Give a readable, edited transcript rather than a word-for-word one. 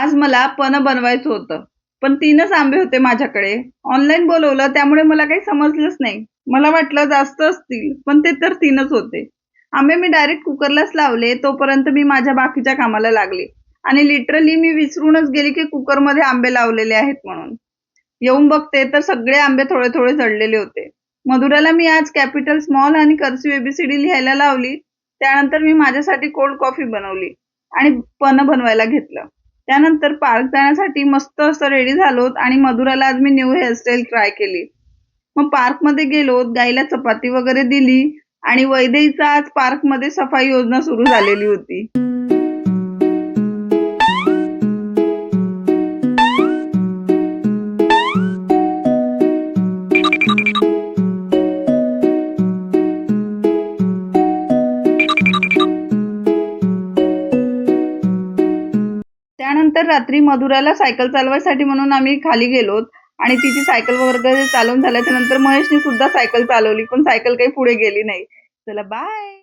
आज मला पन्ह बनवायचं होतं. पण 3च आंबे होते माझ्याकडे. ऑनलाईन बोलवलं त्यामुळे मला काही समजलंच नाही. मला वाटलं जास्त असतील, पण ते तर 3च होते. आंबे मी डायरेक्ट कुकरलाच लावले. तोपर्यंत मी माझ्या बाकीच्या कामाला लागले. आणि लिटरली मी विसरूनच गेले की कुकरमध्ये आंबे लावलेले आहेत म्हणून. येऊन बघते तर सगळे आंबे थोडे-थोडे जळलेले होते. मधुराला मी आज कॅपिटल, स्मॉल आणि कर्सिव्ह एबीसीडी लिहायला लावली. त्यानंतर मी माझ्यासाठी कोल्ड कॉफी बनवली आणि पन्ह बनवायला घेतलं. त्यानंतर पार्क जाण्यासाठी मस्त असं रेडी झालो आणि मधुराला आज मी न्यू हेअरस्टाईल ट्राय केली. मग पार्कमध्ये गेलो, गाईला चपाती वगैरे दिली आणि वैदेहीचा आज पार्कमध्ये सफाई योजना सुरू झालेली होती. त्यानंतर रात्री मधुराला सायकल चालवायसाठी म्हणून आम्ही खाली गेलोत आणि तिची सायकल वगैरे चालवून झाल्याच्या नंतर महेशने सुद्धा सायकल चालवली, पण सायकल काही पुढे गेली नाही. चला बाय.